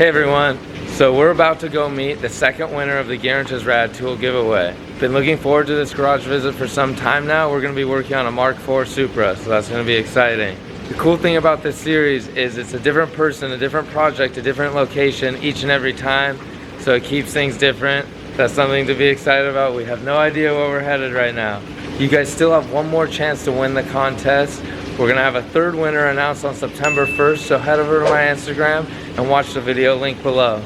Hey everyone, so we're about to go meet the second winner of the Gearwrench's Rad Tool giveaway. Been looking forward to this garage visit for some time now. We're going to be working on a Mark IV Supra, so that's going to be exciting. The cool thing about this series is it's a different person, a different project, a different location each and every time, so it keeps things different. That's something to be excited about. We have no idea where we're headed right now. You guys still have one more chance to win the contest. We're gonna have a third winner announced on September 1st, so head over to my Instagram and watch the video link below.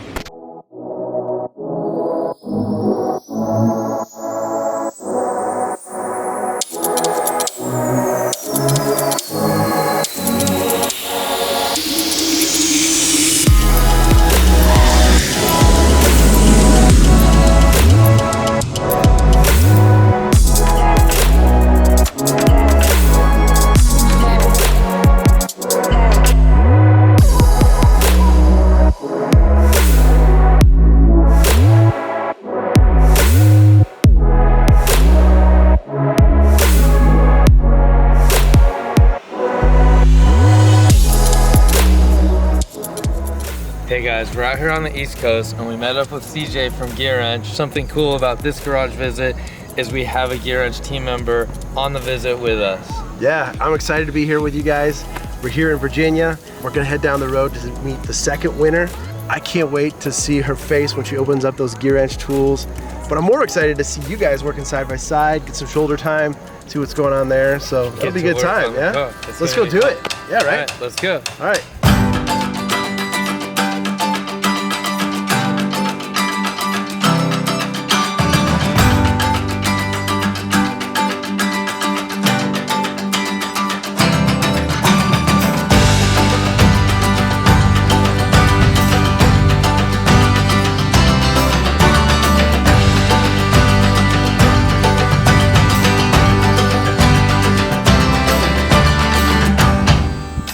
Hey guys, we're out here on the East Coast and we met up with CJ from Gearwrench. Something cool about this garage visit is we have a Gearwrench team member on the visit with us. Yeah, I'm excited to be here with you guys. We're here in Virginia. We're gonna head down the road to meet the second winner. I can't wait to see her face when she opens up those Gearwrench tools. But I'm more excited to see you guys working side by side, get some shoulder time, see what's going on there. So it'll be a good time, yeah? Let's go do it. Yeah, right? All right, let's go. All right.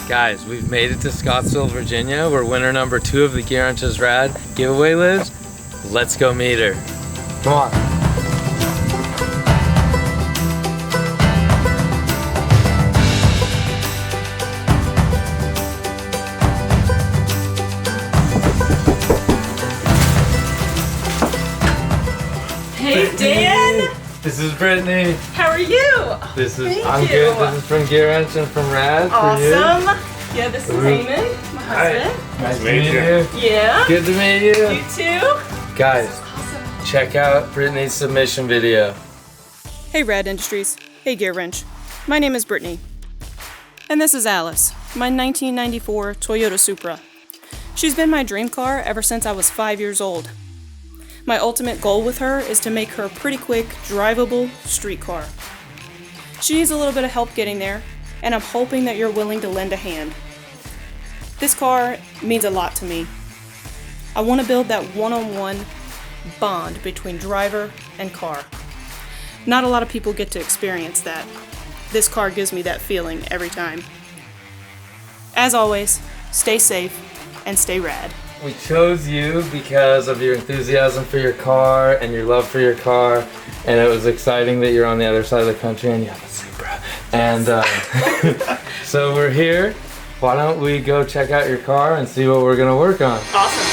Guys, we've made it to Scottsville, Virginia, where winner number 2 of the Gearwrench's Rad giveaway lives. Let's go meet her. Come on. Hey Dan! This is Brittany. How are you? I'm good. This is from Gearwrench and from Rad. Awesome. For you. Yeah, this is Eamon, my husband. Nice to meet you. Yeah. Good to meet you. You too. Guys, Awesome. check out Brittany's submission video. Hey Rad Industries, hey Gearwrench. My name is Brittany. And this is Alice, my 1994 Toyota Supra. She's been my dream car ever since I was 5 years old. My ultimate goal with her is to make her a pretty quick, drivable street car. She needs a little bit of help getting there, and I'm hoping that you're willing to lend a hand. This car means a lot to me. I want to build that one-on-one bond between driver and car. Not a lot of people get to experience that. This car gives me that feeling every time. As always, stay safe and stay rad. We chose you because of your enthusiasm for your car and your love for your car, and it was exciting that you're on the other side of the country and you have a Supra. And so we're here. Why don't we go check out your car and see what we're gonna work on? Awesome.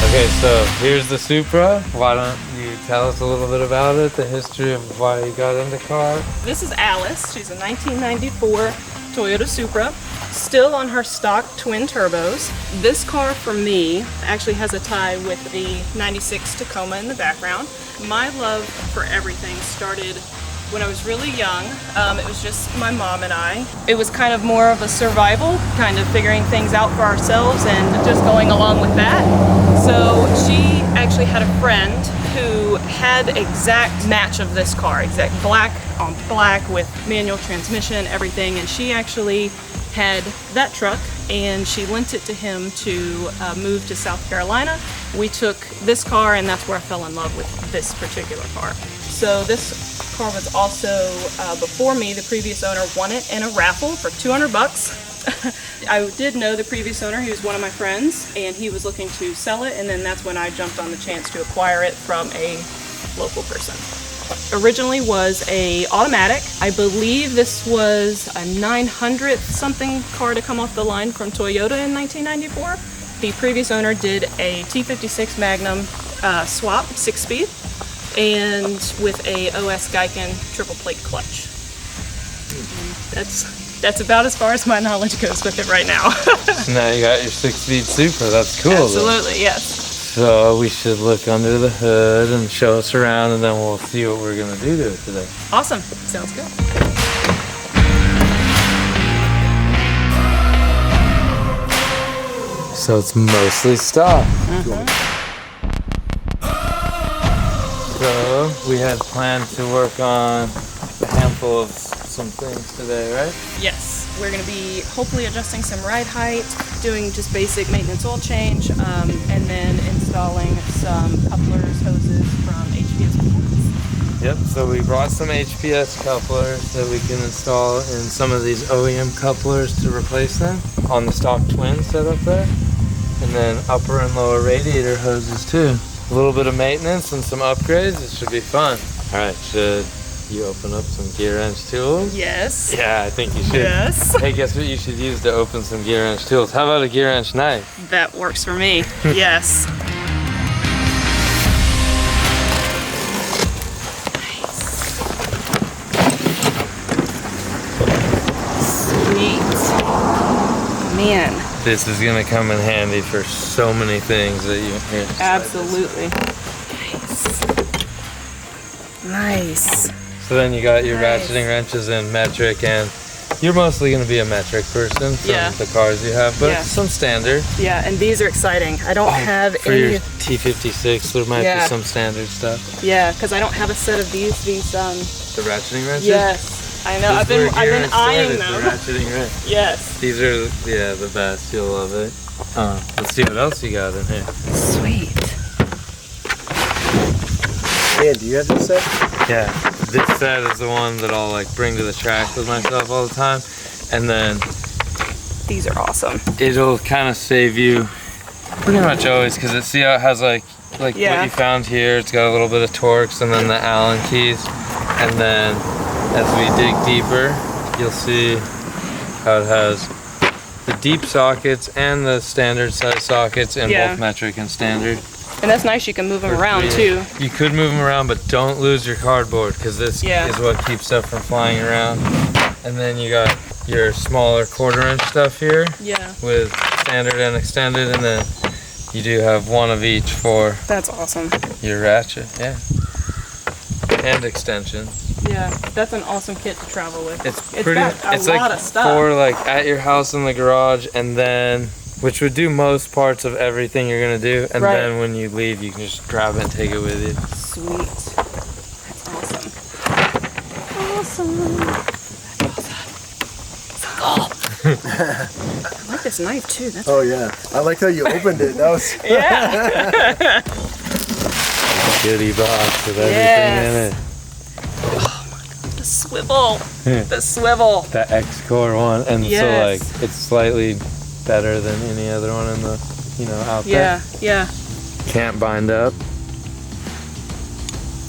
Okay, so here's the Supra. Why don't you tell us a little bit about it, the history of why you got into car? This is Alice. She's a 1994 Toyota Supra, still on her stock twin turbos. This car for me actually has a tie with the 96 Tacoma in the background. My love for everything started when I was really young. It was just my mom and I. It was kind of more of a survival, kind of figuring things out for ourselves and just going along with that. So she actually had a friend who had exact match of this car, exact black on black with manual transmission, everything, and she actually had that truck, and she lent it to him to move to South Carolina. We took this car, and that's where I fell in love with this particular car. So this car was also, before me, the previous owner won it in a raffle for 200 bucks. I did know the previous owner. He was one of my friends, and he was looking to sell it, and then that's when I jumped on the chance to acquire it from a local person. Originally was a automatic. I believe this was a 900th something car to come off the line from Toyota in 1994. The previous owner did a T56 Magnum swap, 6-speed, and with a OS Geiken triple plate clutch. That's about as far as my knowledge goes with it right now. So now you got your 6-speed Supra. That's cool. Absolutely, yes. So we should look under the hood and show us around, and then we'll see what we're gonna do to it today. Awesome. Sounds good. So it's mostly stock. So we had planned to work on a handful of some things today, right? Yes. We're going to be hopefully adjusting some ride height, doing just basic maintenance oil change, and then installing some couplers, hoses from HPS components. Yep, so we brought some HPS couplers that we can install in some of these OEM couplers to replace them on the stock twin setup there. And then upper and lower radiator hoses too. A little bit of maintenance and some upgrades. It should be fun. All right, should you open up some gear wrench tools? Yes. Yeah, I think you should. Yes. Hey, guess what you should use to open some gear wrench tools? How about a gear wrench knife? That works for me. Yes. Sweet. Man. This is gonna come in handy for so many things that you hear. Absolutely. Nice. So then you got your Nice. ratcheting wrenches in metric, and you're mostly going to be a metric person from Yeah. the cars you have, but Yeah. some standard. Yeah, and these are exciting. I don't have For any. your T56, there might Yeah. be some standard stuff. Yeah, because I don't have a set of these. The ratcheting wrenches? Yes, I know. I've been eyeing them. The ratcheting wrench. Yes. These are, yeah, the best. You'll love it. Let's see what else you got in here. Sweet. Dan, do you have this set? Yeah, this set is the one that I'll like bring to the track with myself all the time, and then These are awesome. it'll kind of save you pretty much always, because see how it has like Yeah. what you found here. It's got a little bit of Torx and then the Allen keys, and then as we dig deeper, you'll see how it has the deep sockets and the standard size sockets in Yeah. both metric and standard. And that's nice. You can move them around Yeah. too. You could move them around, but don't lose your cardboard, because this Yeah. is what keeps stuff from flying around. And then you got your smaller 1/4 inch stuff here Yeah. with standard and extended, and then you do have one of each for That's awesome. your ratchet, yeah. And extension. Yeah, that's an awesome kit to travel with. It's It's pretty. got a It's lot like of stuff. for like at your house in the garage, and then which would do most parts of everything you're gonna do, and Right. then when you leave, you can just grab it and take it with you. Sweet. That's awesome. Awesome. I like this knife too. That's Oh yeah, I like how you opened it. That was yeah. Goodie box with everything Yes. in it. The swivel. Yeah. The swivel. That X-Core one, and Yes. so like it's slightly better than any other one in the, out Yeah. there. Yeah. Can't bind up.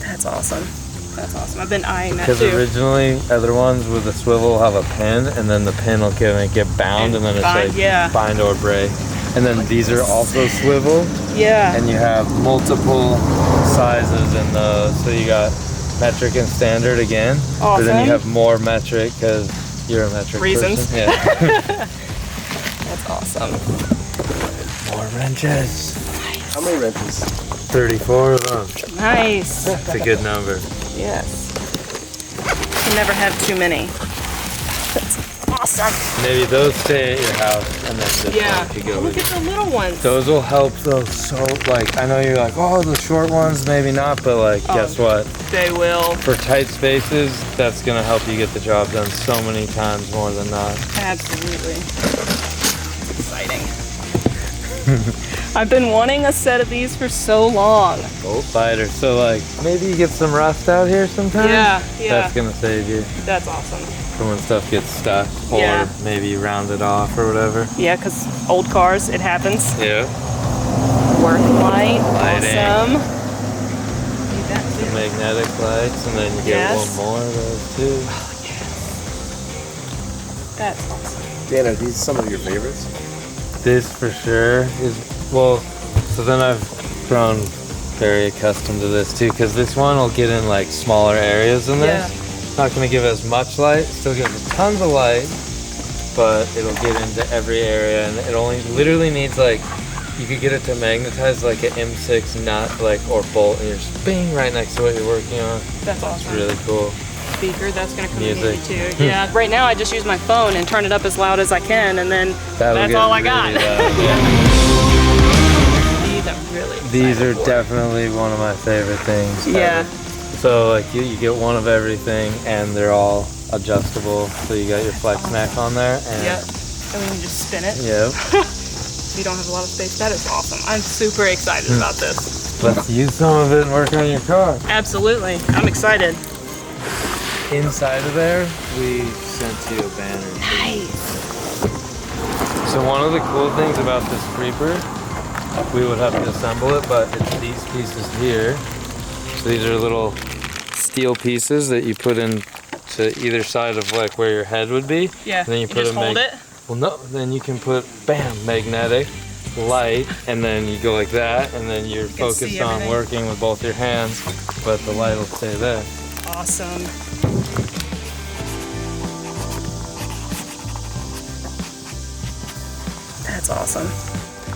That's awesome. That's awesome. I've been eyeing that Because too. originally, other ones with the swivel have a pin, and then the pin will get bound, and then it's Bind, like yeah. bind or break. And then these are also swivel, Yeah. and you have multiple sizes in those. So you got metric and standard again, but then Awesome. you have more metric because you're a metric Reasons. person. Yeah. That's awesome. More wrenches. how many wrenches? 34 of them. Nice. It's a good number. Yes. You never have too many. That's awesome. Maybe those stay at your house and then this Yeah. one could go Look with at the little ones. Those will help those so, like, I know you're like, oh, the short ones, maybe not, but like, guess what? They will. For tight spaces, that's gonna help you get the job done so many times more than not. Absolutely. Exciting. I've been wanting a set of these for so long. Bolt fighter. So like, maybe you get some rust out here sometime. Yeah. That's gonna save you That's awesome. from when stuff gets stuck, or Yeah. maybe you round it off or whatever. Yeah, because old cars, it happens. Yeah. Work light, Lighting. awesome. Need that The too. magnetic lights, and then you get Yes. one more of those too. That's awesome. Dan, are these some of your favorites? This for sure is, well, so then I've grown very accustomed to this too, because this one will get in like smaller areas than this. Not gonna give as much light, still gives tons of light, but it'll get into every area, and it only literally needs like, you could get it to magnetize like an M6 nut, like, or bolt, and you're just bing right next to what you're working on. That's awesome. It's really cool. Speaker, that's gonna come Music. in handy too. Yeah. Right now I just use my phone and turn it up as loud as I can, and then That'll that's get all I really got. loud, yeah. These I'm really These are excited for. definitely one of my favorite things. Yeah. ever. So like you get one of everything, and they're all adjustable. So you got your flex neck on there, and Yep. And then you just spin it. yep. If you don't have a lot of space, that is awesome. I'm super excited about this. Let's use some of it and work on your car. Absolutely. I'm excited. Inside of there, we sent you a banner. Nice. So one of the cool things about this creeper, we would have to assemble it, but it's these pieces here. So these are little steel pieces that you put in to either side of like where your head would be. Yeah. And then you put just a hold it. Well, no, then you can put, bam, magnetic, light, and then you go like that, and then you're can see focused on everything. working with both your hands, but the light will stay there. Awesome. That's awesome.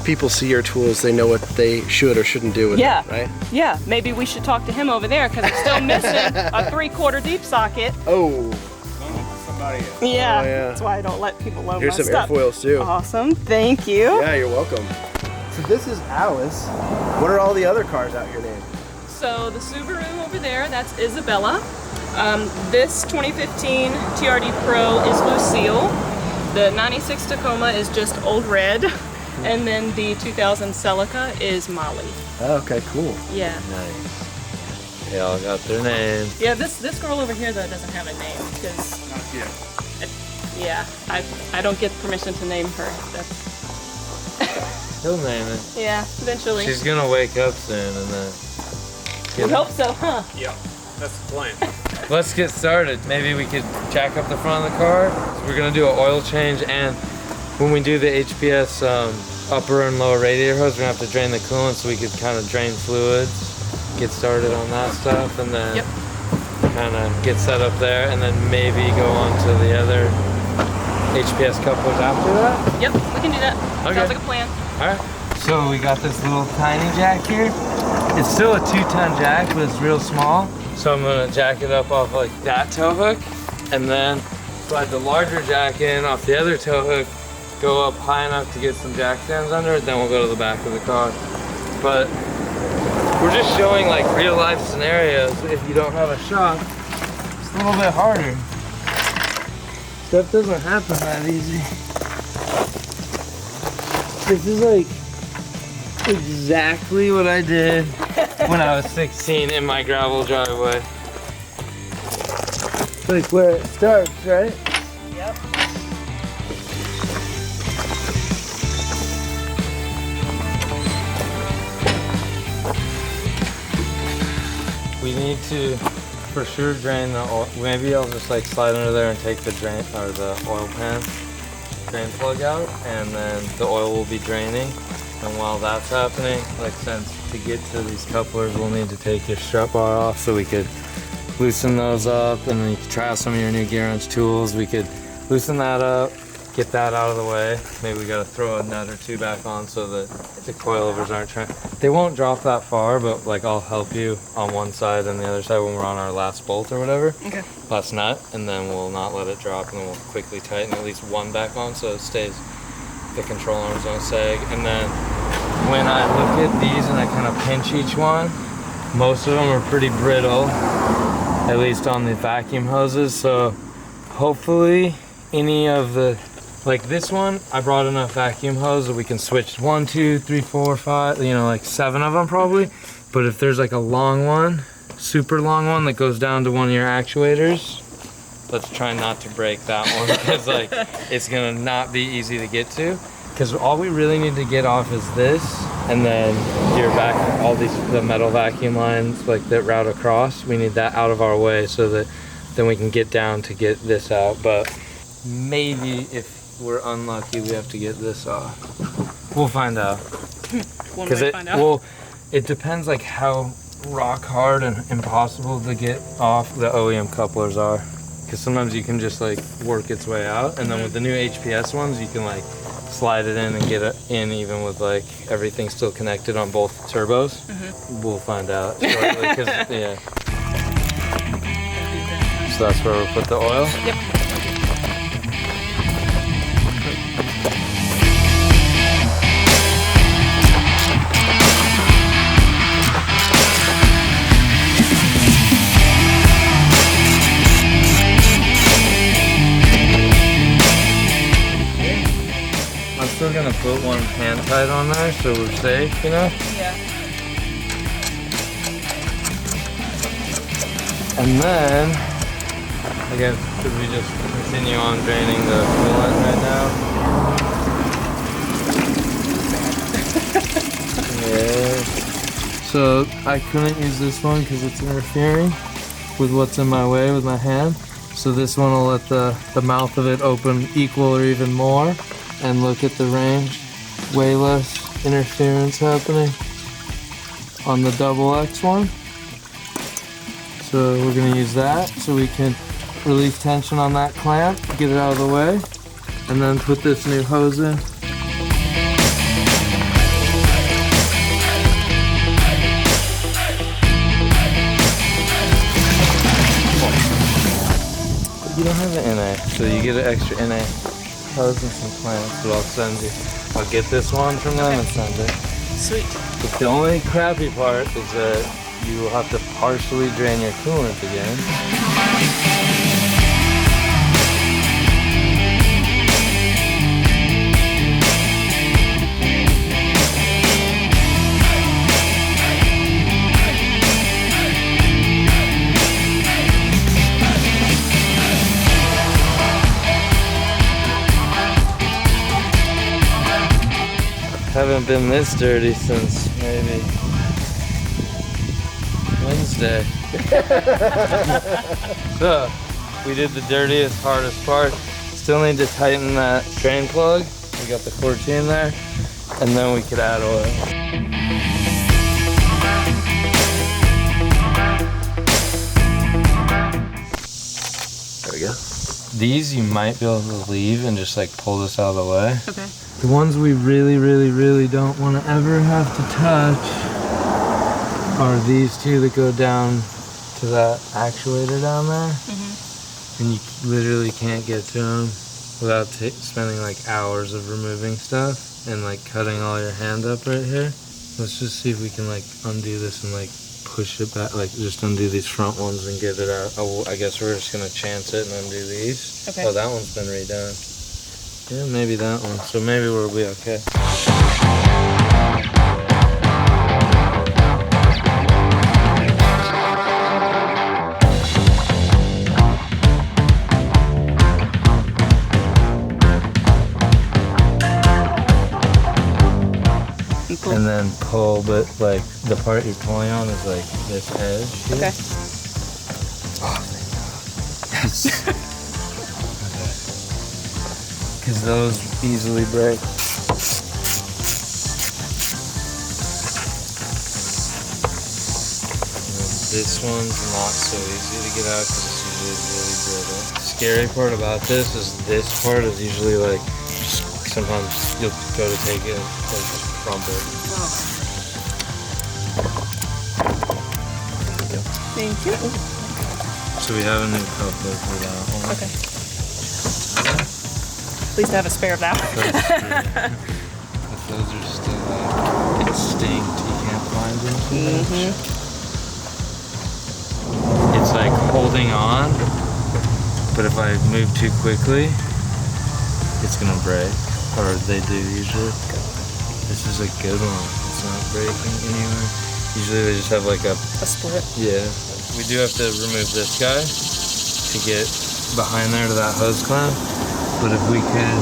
People see your tools, they know what they should or shouldn't do with Yeah. it, right? Yeah, maybe we should talk to him over there because it's still missing a 3/4 deep socket. Oh, Yeah, yeah. that's why I don't let people load here's my some stuff. airfoils too. Awesome, thank you. Yeah, you're welcome. So this is Alice. What are all the other cars out here named? So the Subaru over there, that's Isabella. This 2015 TRD Pro is Lucille. The 96 Tacoma is just Old Red. And then the 2000 Celica is Molly. Oh, okay, cool. Yeah. Nice. They all got their names. Yeah, this girl over here though doesn't have a name because yeah, I don't get permission to name her. That's He'll name it. yeah, eventually. She's gonna wake up soon, and then. We hope so, huh? Yeah, that's the plan. Let's get started. Maybe we could jack up the front of the car. So we're gonna do an oil change, and when we do the HPS upper and lower radiator hose, we're gonna have to drain the coolant so we could kind of drain fluids, get started on that stuff, and then Yep. kind of get set up there, and then maybe go on to the other HPS couplers after that. Yep, we can do that. Okay. Sounds like a plan. All right. So we got this little tiny jack here. It's still a 2-ton jack, but it's real small. So I'm gonna jack it up off like that tow hook, and then slide the larger jack in off the other tow hook, go up high enough to get some jack stands under it, then we'll go to the back of the car. But we're just showing like real life scenarios. If you don't have a shop, it's a little bit harder. Stuff doesn't happen that easy. This is like exactly what I did when I was 16 in my gravel driveway. Like where it starts, right? Yep. We need to for sure drain the oil. Maybe I'll just like slide under there and take the drain or the oil pan drain plug out, and then the oil will be draining. And while that's happening, like since to get to these couplers, we'll need to take your strap bar off so we could loosen those up, and then you can try out some of your new gear wrench tools. We could loosen that up, get that out of the way. Maybe we gotta throw a nut or two back on so that the coilovers aren't trying. They won't drop that far, but like I'll help you on one side and the other side when we're on our last bolt or whatever. Okay. Last nut, and then we'll not let it drop, and then we'll quickly tighten at least one back on so it stays, the control arms don't sag. And then when I look at these and I kind of pinch each one, most of them are pretty brittle, at least on the vacuum hoses. So hopefully any of the, like this one, I brought enough vacuum hose that we can switch 1, 2, 3, 4, 5, you know, like 7 of them probably. But if there's like a long one, super long one that goes down to one of your actuators, let's try not to break that one because like it's gonna not be easy to get to. Because all we really need to get off is this, and then your vacuum, all these, the metal vacuum lines like that route across, we need that out of our way so that then we can get down to get this out. But maybe if we're unlucky, we have to get this off. We'll find out. One way to find out. Well, it depends like how rock hard and impossible to get off the OEM couplers are. Because sometimes you can just like work its way out, and then with the new HPS ones, you can like slide it in and get it in even with like everything still connected on both turbos. We'll find out shortly, 'cause, yeah. So that's where we'll put the oil? Yep. I'm still gonna put one hand tight on there so we're safe, you know? Yeah. And then, again, could we just continue on draining the coolant right now? Yeah. So I couldn't use this one because it's interfering with what's in my way with my hand. So this one will let the mouth of it open equal or even more. And look at the range, way less interference happening on the double X one. So we're gonna use that so we can release tension on that clamp, get it out of the way, and then put this new hose in. You don't have an NA, so you get an extra NA hose and some clamps, but I'll send you. I'll get this one from them and send it. Sweet. But the only crappy part is that you will have to partially drain your coolant again. Haven't been this dirty since maybe Wednesday. So we did the dirtiest, hardest part. Still need to tighten that drain plug. We got the 14 there, and then we could add oil. There we go. These you might be able to leave and just like pull this out of the way. Okay. The ones we really don't want to ever have to touch are these two that go down to that actuator down there. And you literally can't get to them without spending like hours of removing stuff and like cutting all your hand up right here. Let's just see if we can like undo this and like push it back, like just undo these front ones and get it out. Oh, I guess we're just gonna chance it and undo these. Okay. Oh, that one's been redone. Yeah, maybe that one. So maybe we'll be okay. Cool. And then pull, but like the part you're pulling on is like this edge here. Okay. Oh, thank God. Yes. Because those easily break. This one's not so easy to get out because it's usually really brittle. scary part about this part is usually like, sometimes you'll go to take it and just crump it. Oh. Thank you. So we have a new coupler for that one. Okay. Please have a spare of that. But those are still like extinct. You can't find them too much. It's like holding on, but if I move too quickly, it's gonna break. Or they do usually. This is a good one. It's not breaking anywhere. Usually they just have like a split. Yeah. We do have to remove this guy to get behind there to that hose clamp. But if we could,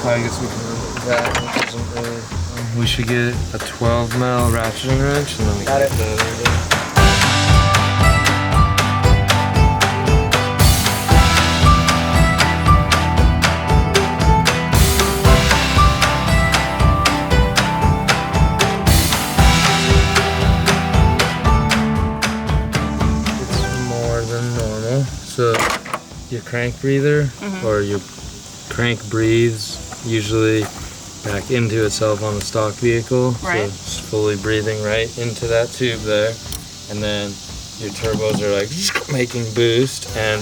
I guess we can remove that. It doesn't really, we should get a 12 mil ratcheting wrench and then we can get that over. So your crank breather or your crank breathes usually back into itself on the stock vehicle. Right. So it's fully breathing right into that tube there. And then your turbos are like making boost and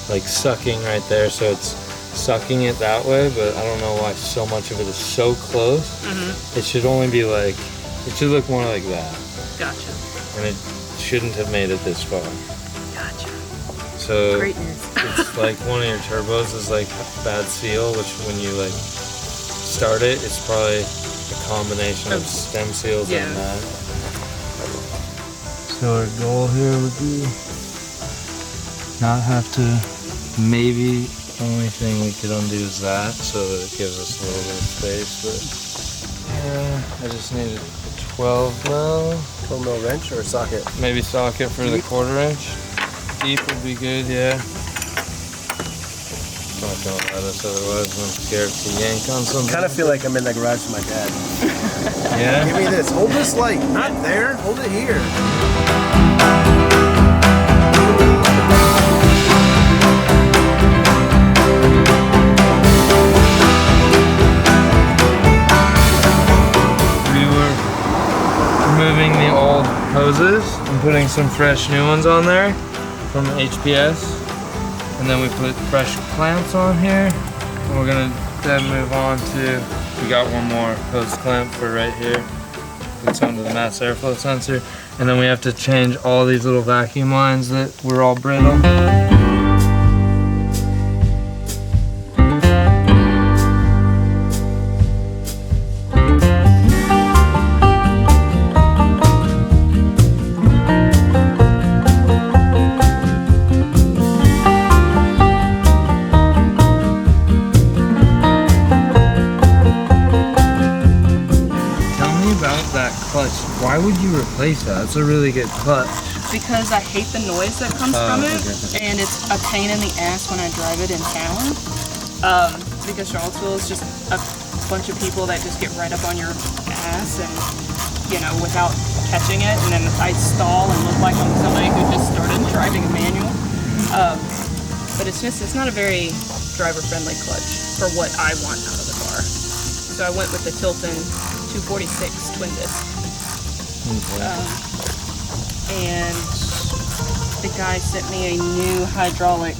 like sucking right there. So it's sucking it that way, but I don't know why so much of it is so close. It should only be like, it should look more like that. Gotcha. And it shouldn't have made it this far. Gotcha. So Great news. it's like one of your turbos is like bad seal, which when you like start it, it's probably a combination of stem seals and that. So our goal here would be not have to, maybe only thing we could undo is that, so that it gives us a little bit of space, but yeah, I just needed a 12 mil. 12 mil wrench or a socket? Maybe socket for the 1/4 inch. Deep would be good, yeah. Not gonna let us otherwise, I'm scared to yank on something. I kind of feel like I'm in the garage with my dad. Yeah? Give me this. Hold this light. Not there. Hold it here. We were removing the old hoses and putting some fresh new ones on there from HPS. And then we put fresh clamps on here. And we're gonna then move on to, we got one more hose clamp for right here. It's onto the mass airflow sensor. And then we have to change all these little vacuum lines that were all brittle. Why would you replace that? It's a really good clutch. Because I hate the noise that comes from it, and it's a pain in the ass when I drive it in town. Because Charlottesville is just a bunch of people that just get right up on your ass and, you know, without catching it, and then I stall and look like I'm somebody who just started driving a manual. But it's not a very driver-friendly clutch for what I want out of the car. So I went with the Tilton 246 twin disc. And the guy sent me a new hydraulic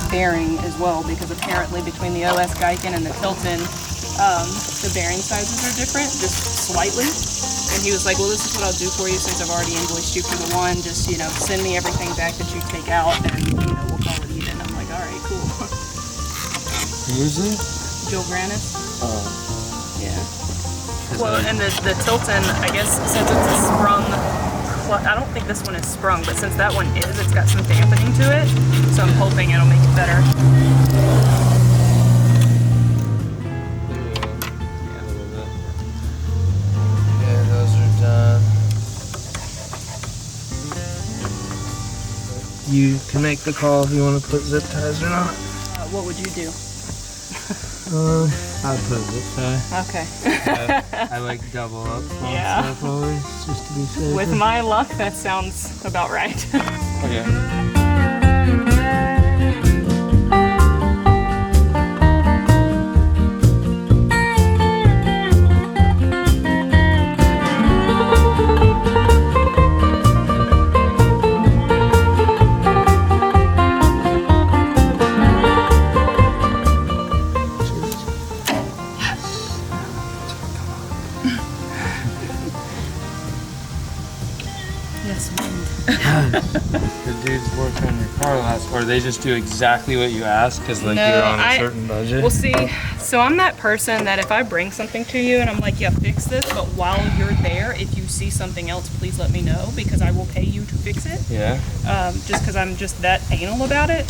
bearing as well, because apparently between the OS Geiken and the Tilton, the bearing sizes are different, just slightly. And he was like, well, this is what I'll do for you since I've already invoiced you for the one. Just, you know, send me everything back that you take out and, you know, we'll call it even. I'm like, all right, cool. Who is it? Joe Granis. Yeah. Well, and the Tilton, I guess, since it's a sprung, I don't think this one is sprung, but since that one is, it's got some dampening to it, so I'm hoping it'll make it better. Yeah, those are done. You can make the call if you want to put zip ties or not. What would you do? I'd put a zip tie. Okay. I like double up on Yeah. stuff always, just to be safe. With my luck, that sounds about right. Okay. or they just do exactly what you ask because like No, you're on a certain budget? Well, see, so I'm that person that if I bring something to you and I'm like, yeah, fix this, but while you're there, if you see something else, please let me know because I will pay you to fix it. Yeah. Just because I'm just that anal about it.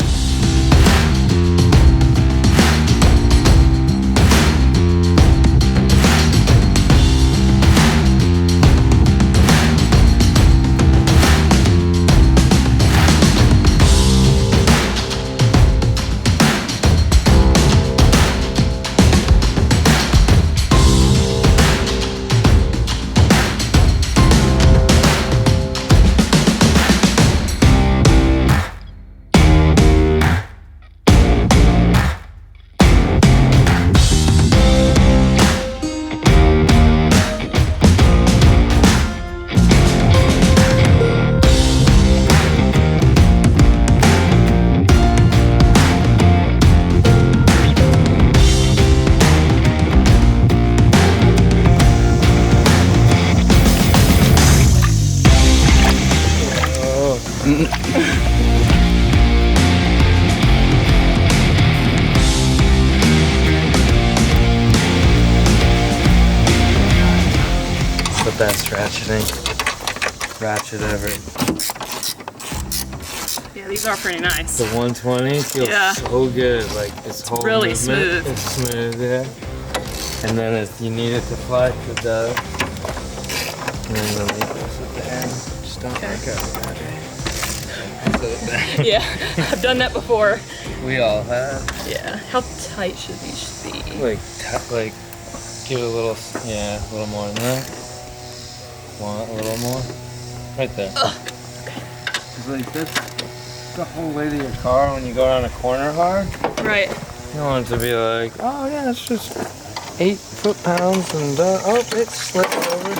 It's the best ratchet ever. Yeah, these are pretty nice. The 120 feels so good. Like this whole really movement smooth. is smooth, yeah. And then if you need it to flex, it does. And then the leaf goes at the end. Just don't work out. Yeah, I've done that before. We all have. Yeah. How tight should these be? Like give it a little, yeah, a little more than that. Want a little more? Right there. Okay. It's like that's the whole way to your car when you go around a corner hard. Right. You don't want it to be like, oh yeah, it's just 8 foot-pounds and oh, it slipped over.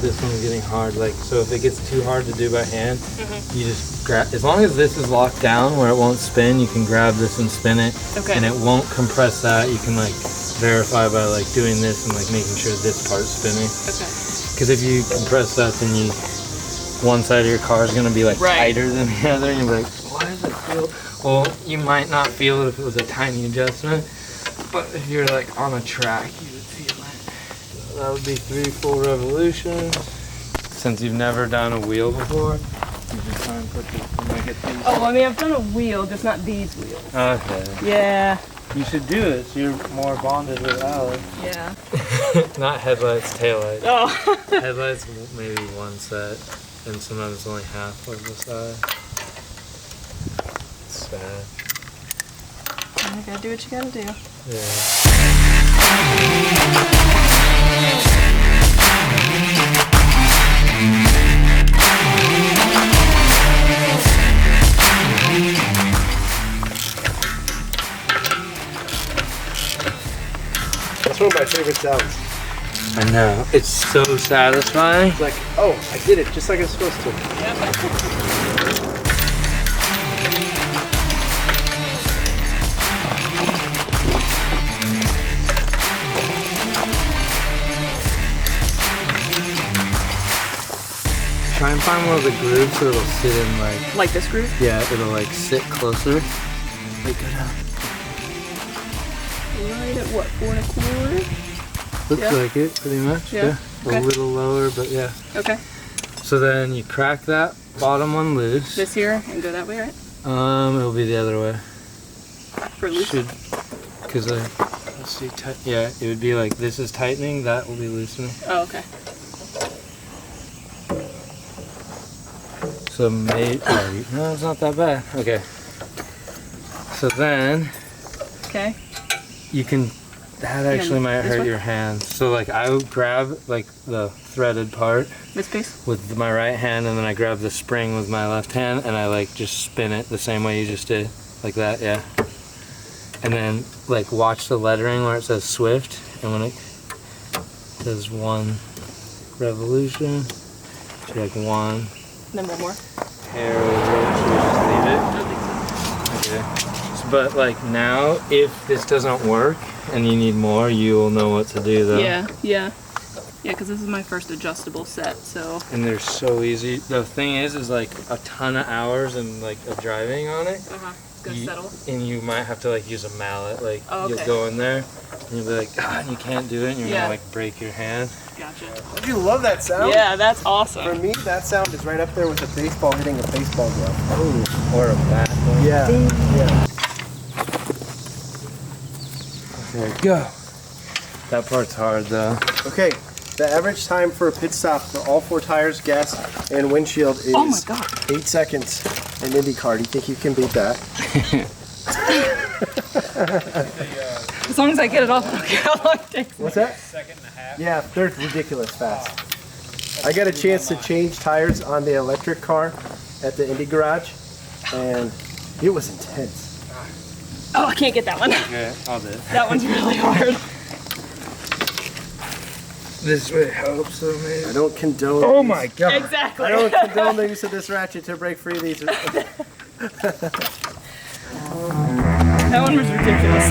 This one's getting hard, like, so if it gets too hard to do by hand, you just grab, as long as this is locked down where it won't spin, you can grab this and spin it, and it won't compress that. You can like verify by like doing this and like making sure this part's spinning. Okay. Because if you compress that, then one side of your car is going to be like tighter than the other, and you're like, why does it feel? Well, you might not feel it if it was a tiny adjustment, but if you're like on a track, you would feel it. That would be 3 full revolutions. Since you've never done a wheel before, you just try and put this and make it these. Oh, I mean, I've done a wheel, just not these wheels. Okay. Yeah. You should do it so you're more bonded with Alex. Yeah. Not headlights, taillights. Oh. Headlights, maybe one set, and sometimes only half of the side. It's sad. You gotta do what you gotta do. Yeah. That's one of my favorite sounds. I know. It's so satisfying. It's like, oh, I did it just like I'm supposed to. Try and find one of the grooves so it'll sit in Like this groove? yeah, it'll like sit closer. Wait, go down. Right at what, 4 1/4? Looks like it, pretty much. Yeah. Okay. A little lower, but yeah. Okay. So then you crack that bottom one loose. This here and go that way, right? It'll be the other way. For loose? Because let's see, yeah, it would be like this is tightening, that will be loosening. Oh, okay. So maybe, no, it's not that bad. Okay. So then Okay. You can, that actually might this hurt one? your hand. So like I would grab like the threaded part This piece? with my right hand, and then I grab the spring with my left hand, and I like just spin it the same way you just did. Like that, yeah. And then like watch the lettering where it says Swift, and when it says 1 revolution, so like 1 Then one more. hair over it, should we just leave it? I don't think so. Okay. But like now, if this doesn't work and you need more, you will know what to do though. Yeah, yeah. Yeah, because this is my first adjustable set, so. And they're so easy. The thing is like a ton of hours and like of driving on it. It's gonna You- settle. And you might have to like use a mallet. Like Oh, you'll okay. go in there and you'll be like, ah, and you can't do it, and you're Yeah. gonna like break your hand. Gotcha. Don't you love that sound? Yeah, that's For awesome. me, that sound is right up there with a baseball hitting a baseball glove. Oh, or a bat. Yeah. Yeah. There you go. That part's hard though. Okay. The average time for a pit stop for all 4 tires, gas, and windshield is Oh my God. 8 seconds in IndyCar. Do you think you can beat that? As long as I get it off, I don't care how long it takes. What's that? 1.5 Yeah, they're ridiculous fast. I got a chance to change tires on the electric car at the Indy garage, and it was intense. Oh, I can't get that one. Okay, I'll do it. That one's really hard. This way helps though, maybe. I don't condone. Oh these- my god. Exactly. I don't condone the use of this ratchet to break free of these. That one was ridiculous.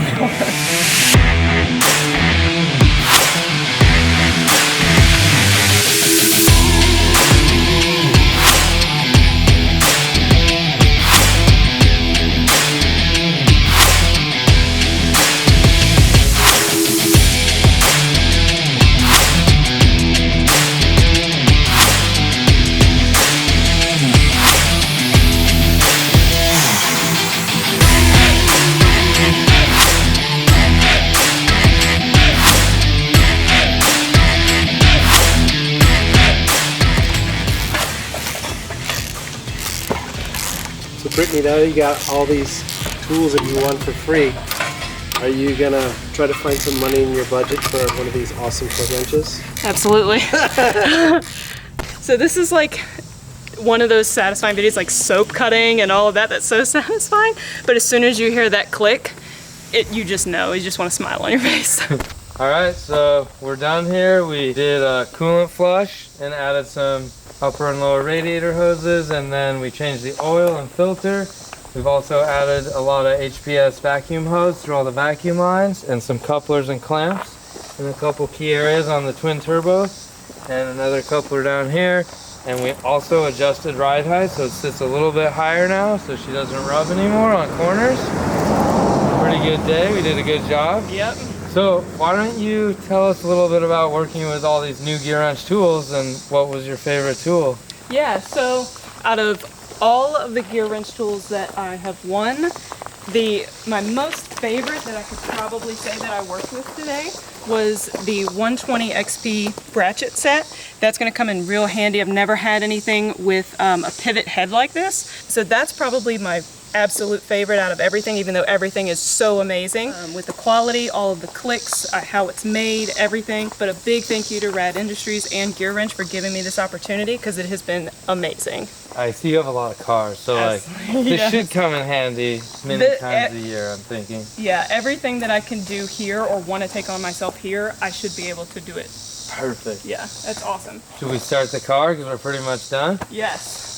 So Brittany, now that you got all these tools that you won for free, are you gonna try to find some money in your budget for one of these awesome torque wrenches? Absolutely. So this is like one of those satisfying videos, like soap cutting and all of that. That's so satisfying. But as soon as you hear that click, you just know. You just want to smile on your face. Alright, so we're done here. We did a coolant flush and added some upper and lower radiator hoses, and then we changed the oil and filter. We've also added a lot of HPS vacuum hose through all the vacuum lines, and some couplers and clamps in a couple key areas on the twin turbos, and another coupler down here. And we also adjusted ride height so it sits a little bit higher now so she doesn't rub anymore on corners. Pretty good day, we did a good job. Yep. So why don't you tell us a little bit about working with all these new gear wrench tools, and what was your favorite tool? Yeah, so out of all of the gear wrench tools that I have won, my most favorite that I could probably say that I worked with today was the 120 XP ratchet set. That's going to come in real handy. I've never had anything with a pivot head like this, so that's probably my absolute favorite out of everything, even though everything is so amazing with the quality, all of the clicks, how it's made, everything. But a big thank you to Rad Industries and Gear Wrench for giving me this opportunity, because it has been amazing. I see you have a lot of cars, so like this Yes. should come in handy many times a year, I'm thinking. Yeah, everything that I can do here or want to take on myself here, I should be able to do it. Perfect. Yeah, that's awesome. Should we start the car because we're pretty much done? Yes.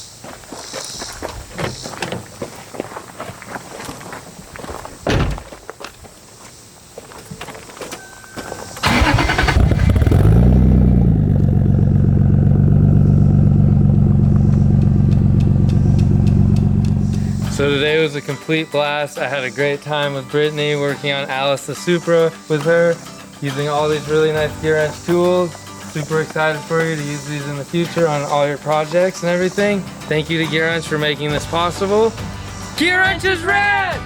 So today was a complete blast. I had a great time with Brittany working on Alice the Supra with her, using all these really nice gear wrench tools. Super excited for you to use these in the future on all your projects and everything. Thank you to Gear Wrench for making this possible. Gear Wrench is rad!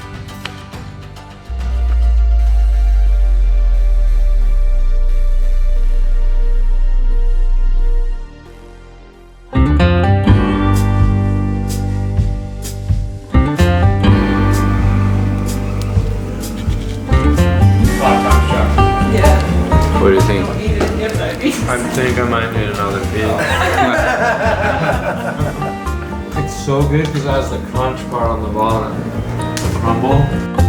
I think I might need another piece. It's so good because it has the crunch part on the bottom. The crumble.